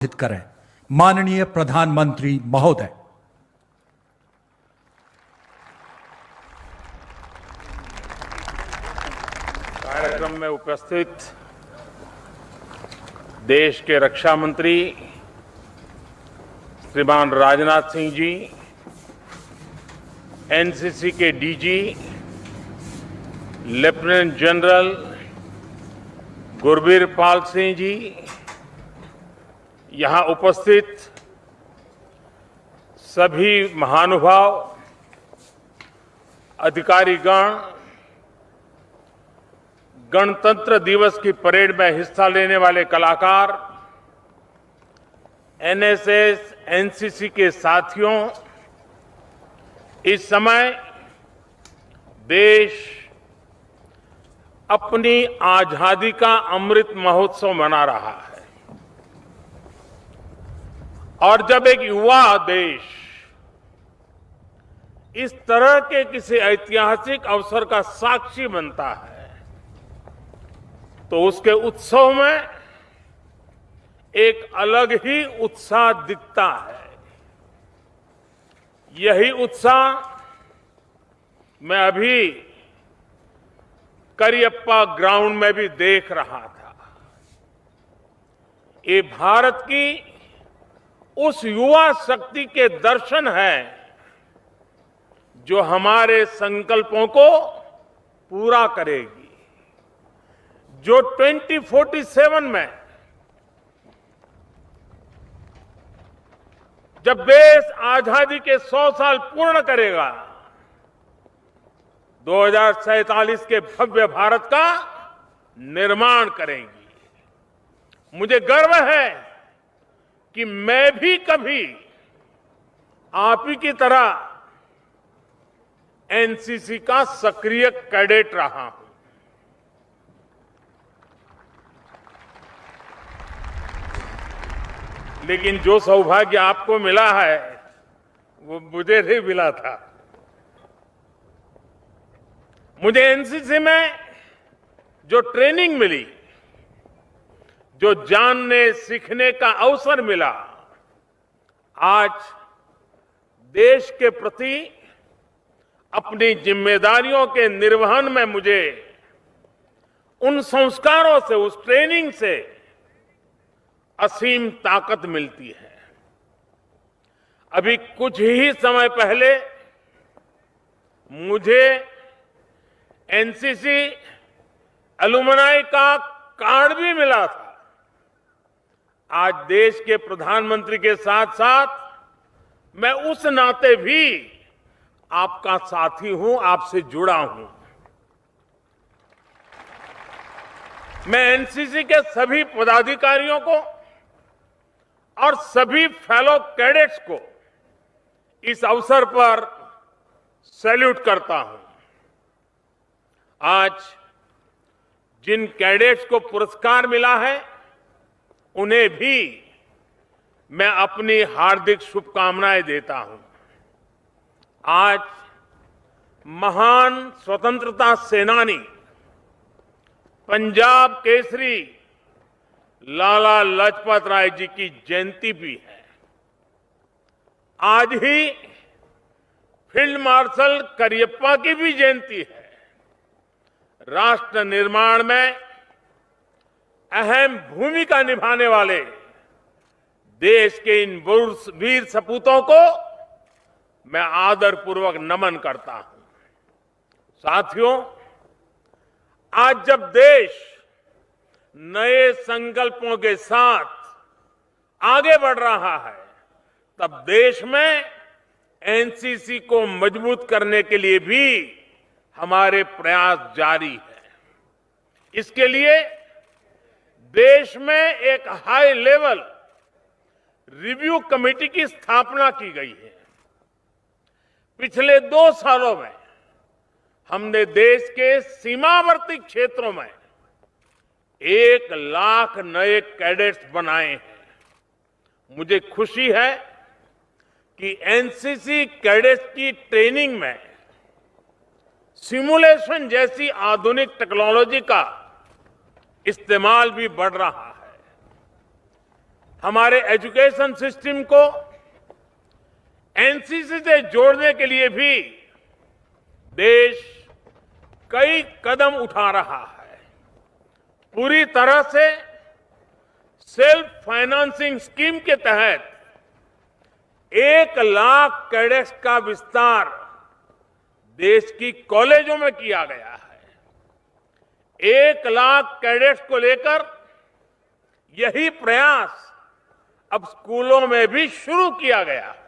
संबोधित करें। माननीय प्रधानमंत्री महोदय। कार्यक्रम में उपस्थित देश के रक्षा मंत्री श्रीमान राजनाथ सिंह जी, एनसीसी के DG lieutenant general Gurbir Pal Singh ji, यहां उपस्थित सभी महानुभाव, अधिकारीगण, गणतंत्र दिवस की परेड में हिस्सा लेने वाले कलाकार, एनएसएस, एनसीसी के साथियों, इस समय देश अपनी आजादी का अमृत महोत्सव मना रहा है। और जब एक युवा देश इस तरह के किसी ऐतिहासिक अवसर का साक्षी बनता है तो उसके उत्सव में एक अलग ही उत्साह दिखता है। यही उत्साह मैं अभी करियप्पा ग्राउंड में भी देख रहा था। ये भारत की उस युवा शक्ति के दर्शन हैं जो हमारे संकल्पों को पूरा करेगी, जो 2047 में जब देश आजादी के 100 साल पूर्ण करेगा, 2047 के भव्य भारत का निर्माण करेंगी। मुझे गर्व है कि मैं भी कभी आप ही की तरह एनसीसी का सक्रिय कैडेट रहा हूं। लेकिन जो सौभाग्य आपको मिला है वो मुझे नहीं मिला था। मुझे एनसीसी में जो ट्रेनिंग मिली, जो जानने सीखने का अवसर मिला, आज देश के प्रति अपनी जिम्मेदारियों के निर्वहन में मुझे उन संस्कारों से, उस ट्रेनिंग से असीम ताकत मिलती है। अभी कुछ ही समय पहले मुझे एनसीसी एलुमनाई का कार्ड भी मिला था। आज देश के प्रधानमंत्री के साथ साथ मैं उस नाते भी आपका साथी हूं, आपसे जुड़ा हूं। मैं एनसीसी के सभी पदाधिकारियों को और सभी फेलो कैडेट्स को इस अवसर पर सैल्यूट करता हूं। आज जिन कैडेट्स को पुरस्कार मिला है उन्हें भी मैं अपनी हार्दिक शुभकामनाएं देता हूं। आज महान स्वतंत्रता सेनानी, पंजाब केसरी लाला लाजपत राय जी की जयंती भी है। आज ही फील्ड मार्शल करियप्पा की भी जयंती है। राष्ट्र निर्माण में अहम भूमिका निभाने वाले देश के इन वीर सपूतों को मैं आदरपूर्वक नमन करता हूं। साथियों, आज जब देश नए संकल्पों के साथ आगे बढ़ रहा है, तब देश में एनसीसी को मजबूत करने के लिए भी हमारे प्रयास जारी है। इसके लिए देश में एक हाई लेवल रिव्यू कमेटी की स्थापना की गई है। पिछले 2 सालों में हमने देश के सीमावर्ती क्षेत्रों में 1 लाख नए कैडेट्स बनाए हैं। मुझे खुशी है कि एनसीसी कैडेट्स की ट्रेनिंग में सिमुलेशन जैसी आधुनिक टेक्नोलॉजी का इस्तेमाल भी बढ़ रहा है। हमारे एजुकेशन सिस्टम को एनसीसी से जोड़ने के लिए भी देश कई कदम उठा रहा है। पूरी तरह से सेल्फ फाइनेंसिंग स्कीम के तहत 1,00,000 कैडेट्स का विस्तार देश की कॉलेजों में किया गया है। 1,00,000 कैडेट्स को लेकर यही प्रयास अब स्कूलों में भी शुरू किया गया है।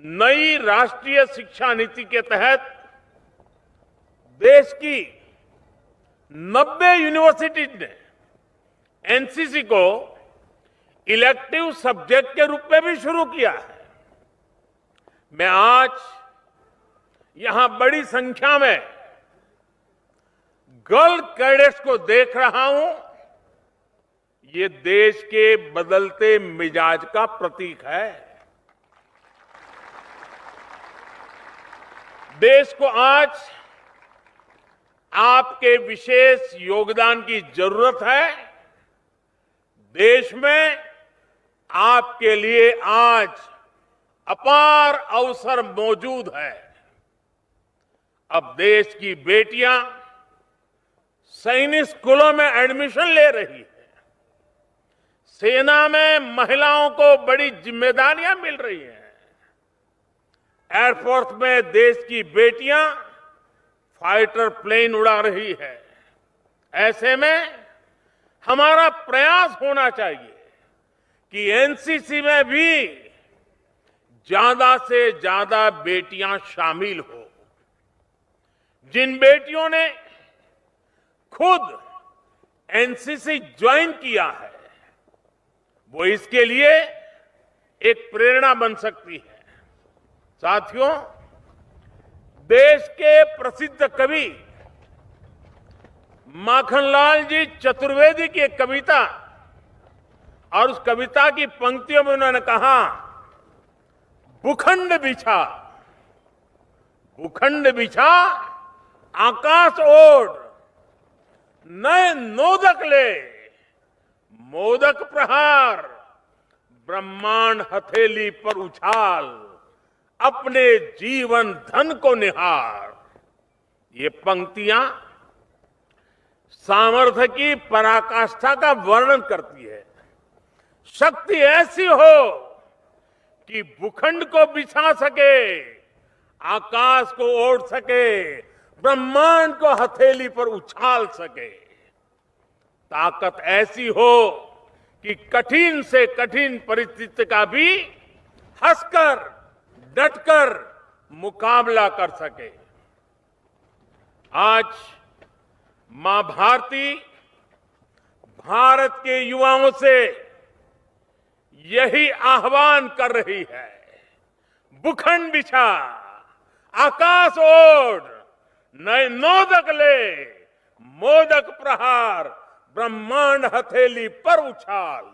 नई राष्ट्रीय शिक्षा नीति के तहत देश की 90 यूनिवर्सिटीज ने एनसीसी को इलेक्टिव सब्जेक्ट के रूप में भी शुरू किया है। मैं आज यहां बड़ी संख्या में गर्ल कैडेट्स को देख रहा हूं। ये देश के बदलते मिजाज का प्रतीक है। देश को आज आपके विशेष योगदान की जरूरत है। देश में आपके लिए आज अपार अवसर मौजूद है। अब देश की बेटियां सैनिक स्कूलों में एडमिशन ले रही है। सेना में महिलाओं को बड़ी जिम्मेदारियां मिल रही हैं। एयरफोर्स में देश की बेटियां फाइटर प्लेन उड़ा रही है। ऐसे में हमारा प्रयास होना चाहिए कि एनसीसी में भी ज्यादा से ज्यादा बेटियां शामिल हो। जिन बेटियों ने खुद एनसीसी ज्वाइन किया है, वो इसके लिए एक प्रेरणा बन सकती है। साथियों, देश के प्रसिद्ध कवि माखनलाल जी चतुर्वेदी की एक कविता, और उस कविता की पंक्तियों में उन्होंने कहा, भूखंड बिछा, भूखंड बिछा आकाश ओढ़, नए नोदक ले, मोदक प्रहार, ब्रह्मांड हथेली पर उछाल, अपने जीवन धन को निहार। ये पंक्तियां सामर्थ्य की पराकाष्ठा का वर्णन करती है। शक्ति ऐसी हो कि भूखंड को बिछा सके, आकाश को ओढ़ सके, ब्रह्मांड को हथेली पर उछाल सके। ताकत ऐसी हो कि कठिन से कठिन परिस्थिति का भी हंसकर डटकर मुकाबला कर सके। आज मां भारती भारत के युवाओं से यही आह्वान कर रही है, भूखंड बिछा, आकाश ओढ़, नए नोदक ले, मोदक प्रहार, ब्रह्मांड हथेली पर उछाल,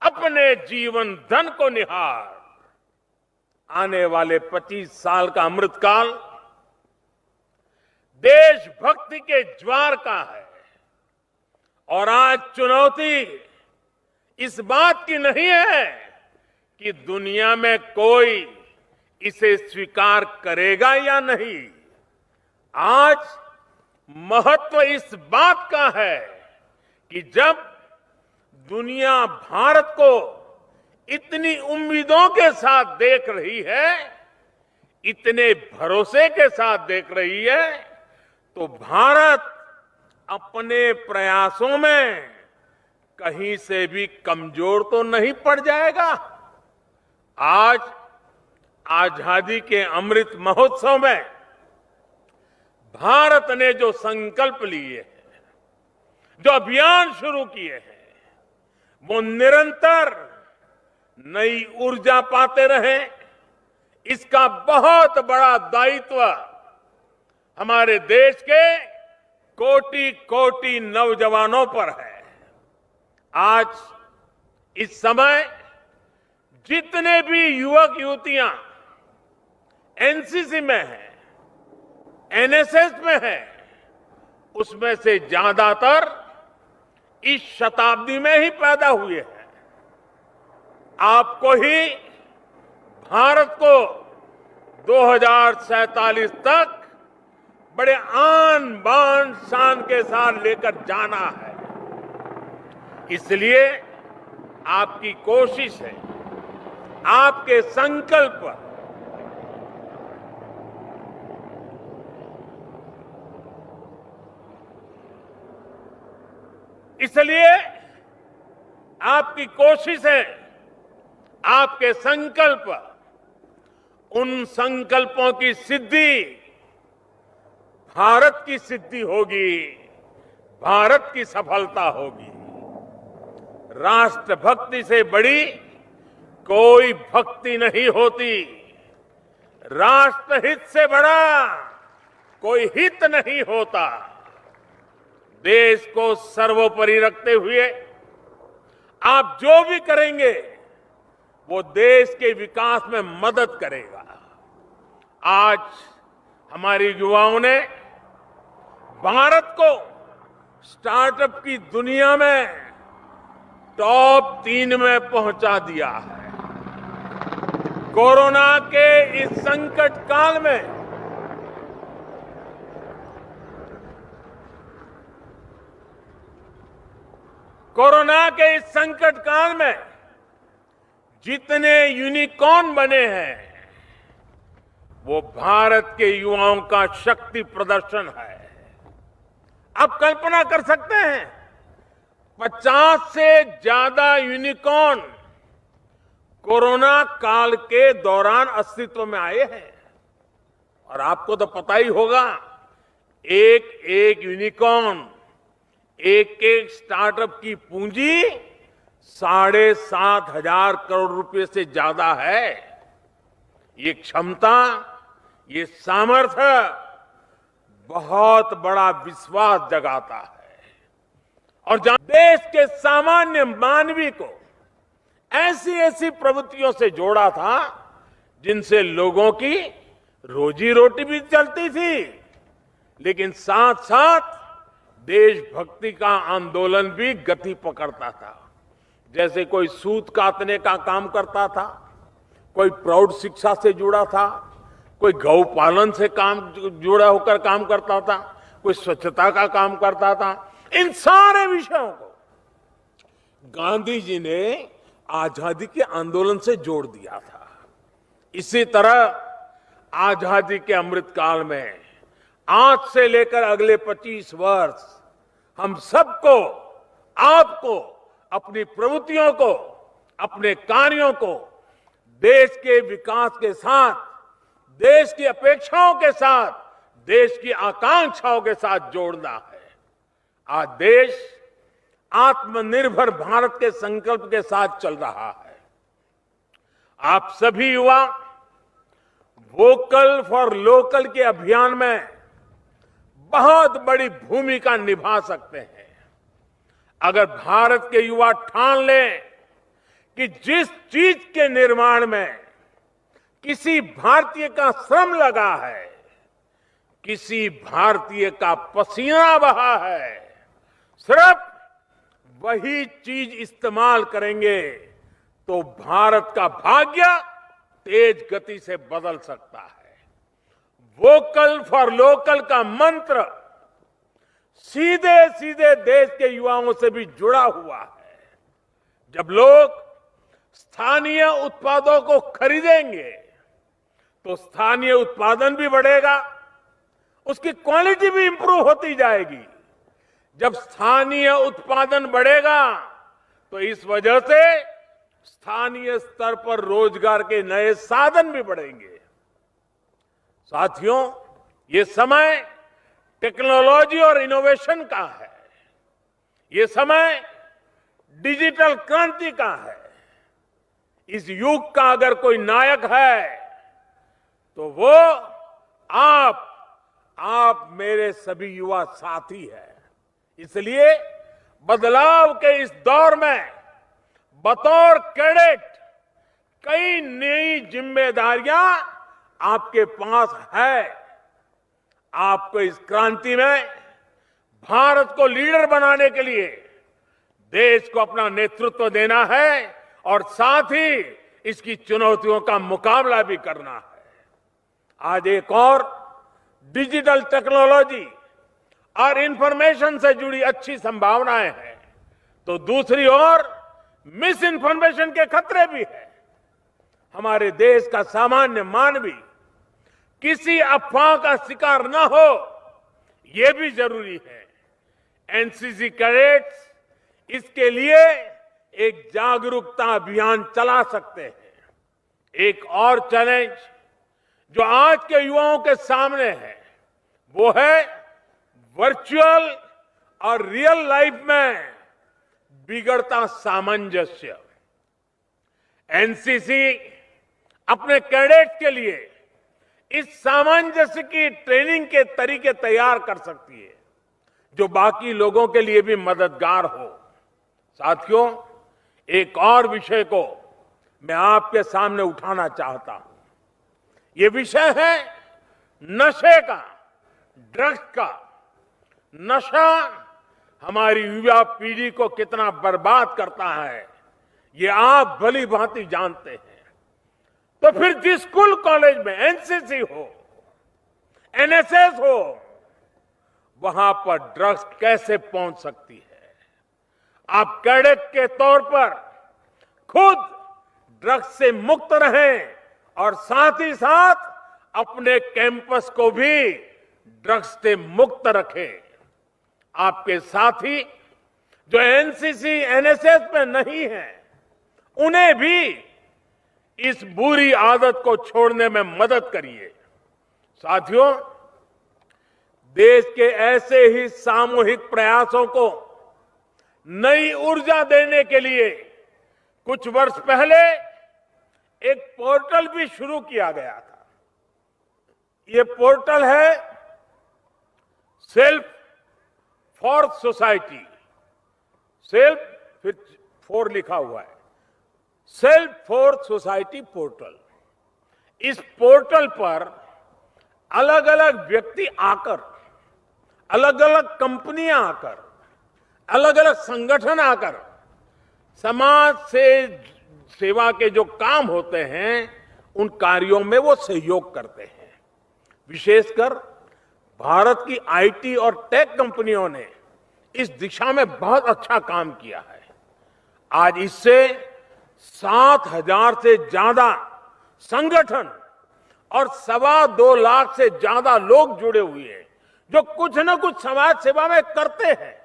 अपने जीवन धन को निहार। आने वाले 25 साल का अमृतकाल देशभक्ति के ज्वार का है। और आज चुनौती इस बात की नहीं है कि दुनिया में कोई इसे स्वीकार करेगा या नहीं। आज महत्व इस बात का है कि जब दुनिया भारत को इतनी उम्मीदों के साथ देख रही है, इतने भरोसे के साथ देख रही है, तो भारत अपने प्रयासों में कहीं से भी कमजोर तो नहीं पड़ जाएगा। आज आजादी के अमृत महोत्सव में भारत ने जो संकल्प लिए हैं, जो अभियान शुरू किए हैं, वो निरंतर नई ऊर्जा पाते रहे। इसका बहुत बड़ा दायित्व हमारे देश के कोटि कोटि नौजवानों पर है। आज इस समय जितने भी युवक युवतियां एनसीसी में हैं, एनएसएस में हैं, उसमें से ज्यादातर इस शताब्दी में ही पैदा हुए हैं। आपको ही भारत को 2047 तक बड़े आन बान शान के साथ लेकर जाना है। इसलिए आपकी कोशिश है, आपके संकल्प, इसलिए आपकी कोशिश है, आपके संकल्प, उन संकल्पों की सिद्धि भारत की सिद्धि होगी, भारत की सफलता होगी। राष्ट्रभक्ति से बड़ी कोई भक्ति नहीं होती, राष्ट्रहित से बड़ा कोई हित नहीं होता। देश को सर्वोपरि रखते हुए आप जो भी करेंगे वो देश के विकास में मदद करेगा। आज हमारे युवाओं ने भारत को स्टार्टअप की दुनिया में टॉप 3 में पहुंचा दिया है। कोरोना के इस संकट काल में जितने यूनिकॉर्न बने हैं वो भारत के युवाओं का शक्ति प्रदर्शन है। आप कल्पना कर सकते हैं 50 से ज्यादा यूनिकॉर्न कोरोना काल के दौरान अस्तित्व में आए हैं। और आपको तो पता ही होगा, एक एक यूनिकॉर्न, एक एक स्टार्टअप की पूंजी 7,500 करोड़ रुपए से ज्यादा है। ये क्षमता, ये सामर्थ्य बहुत बड़ा विश्वास जगाता है। और जहां देश के सामान्य मानवी को ऐसी ऐसी प्रवृत्तियों से जोड़ा था जिनसे लोगों की रोजी रोटी भी चलती थी, लेकिन साथ साथ देशभक्ति का आंदोलन भी गति पकड़ता था। जैसे कोई सूत काटने का काम करता था, कोई प्रौढ़ शिक्षा से जुड़ा था, कोई गौ पालन से जुड़ा होकर काम करता था, कोई स्वच्छता का काम करता था। इन सारे विषयों को गांधी जी ने आजादी के आंदोलन से जोड़ दिया था। इसी तरह आजादी के अमृत काल में आज से लेकर अगले 25 वर्ष हम सबको, आपको, अपनी प्रवृत्तियों को, अपने कार्यों को देश के विकास के साथ, देश की अपेक्षाओं के साथ, देश की आकांक्षाओं के साथ जोड़ना है। आज देश आत्मनिर्भर भारत के संकल्प के साथ चल रहा है। आप सभी युवा वोकल फॉर लोकल के अभियान में बहुत बड़ी भूमिका निभा सकते हैं। अगर भारत के युवा ठान लें कि जिस चीज के निर्माण में किसी भारतीय का श्रम लगा है, किसी भारतीय का पसीना बहा है, सिर्फ वही चीज इस्तेमाल करेंगे तो भारत का भाग्य तेज गति से बदल सकता है। वोकल फॉर लोकल का मंत्र सीधे सीधे देश के युवाओं से भी जुड़ा हुआ है। जब लोग स्थानीय उत्पादों को खरीदेंगे तो स्थानीय उत्पादन भी बढ़ेगा, उसकी क्वालिटी भी इंप्रूव होती जाएगी। जब स्थानीय उत्पादन बढ़ेगा तो इस वजह से स्थानीय स्तर पर रोजगार के नए साधन भी बढ़ेंगे। साथियों, ये समय टेक्नोलॉजी और इनोवेशन का है। ये समय डिजिटल क्रांति का है। इस युग का अगर कोई नायक है तो वो आप मेरे सभी युवा साथी हैं। इसलिए बदलाव के इस दौर में बतौर कैडेट कई नई जिम्मेदारियां आपके पास है। आपको इस क्रांति में भारत को लीडर बनाने के लिए देश को अपना नेतृत्व देना है और साथ ही इसकी चुनौतियों का मुकाबला भी करना है। आज एक और डिजिटल टेक्नोलॉजी और इंफॉर्मेशन से जुड़ी अच्छी संभावनाएं हैं, तो दूसरी ओर मिस इन्फॉर्मेशन के खतरे भी हैं। हमारे देश का सामान्य मानवी किसी अफवाह का शिकार न हो, यह भी जरूरी है। एनसीसी कैडेट्स इसके लिए एक जागरूकता अभियान चला सकते हैं। एक और चैलेंज जो आज के युवाओं के सामने है, वो है वर्चुअल और रियल लाइफ में बिगड़ता सामंजस्य। एनसीसी अपने कैडेट के लिए इस सामंजस्य की ट्रेनिंग के तरीके तैयार कर सकती है, जो बाकी लोगों के लिए भी मददगार हो। साथियों, एक और विषय को मैं आपके सामने उठाना चाहता हूं। यह विषय है नशे का, ड्रग्स का। नशा हमारी युवा पीढ़ी को कितना बर्बाद करता है, ये आप भली भांति जानते हैं। तो फिर जिस स्कूल कॉलेज में एनसीसी हो, एनएसएस हो, वहां पर ड्रग्स कैसे पहुंच सकती है? आप कैडेट के तौर पर खुद ड्रग्स से मुक्त रहें और साथ ही साथ अपने कैंपस को भी ड्रग्स से मुक्त रखें। आपके साथी जो एनसीसी, एनएसएस में नहीं है, उन्हें भी इस बुरी आदत को छोड़ने में मदद करिए। साथियों, देश के ऐसे ही सामूहिक प्रयासों को नई ऊर्जा देने के लिए कुछ वर्ष पहले एक पोर्टल भी शुरू किया गया था। ये पोर्टल है सेल्फ फॉर सोसाइटी। सेल्फ फिर 4 लिखा हुआ है, सेल्फ फॉर सोसाइटी पोर्टल। इस पोर्टल पर अलग अलग व्यक्ति आकर, अलग अलग कंपनियां आकर, अलग अलग संगठन आकर समाज से सेवा के जो काम होते हैं, उन कार्यों में वो सहयोग करते हैं। विशेषकर भारत की आईटी और टेक कंपनियों ने इस दिशा में बहुत अच्छा काम किया है। आज इससे 7,000 से ज्यादा संगठन और 2.25 लाख से ज्यादा लोग जुड़े हुए हैं, जो कुछ न कुछ समाज सेवा में करते हैं।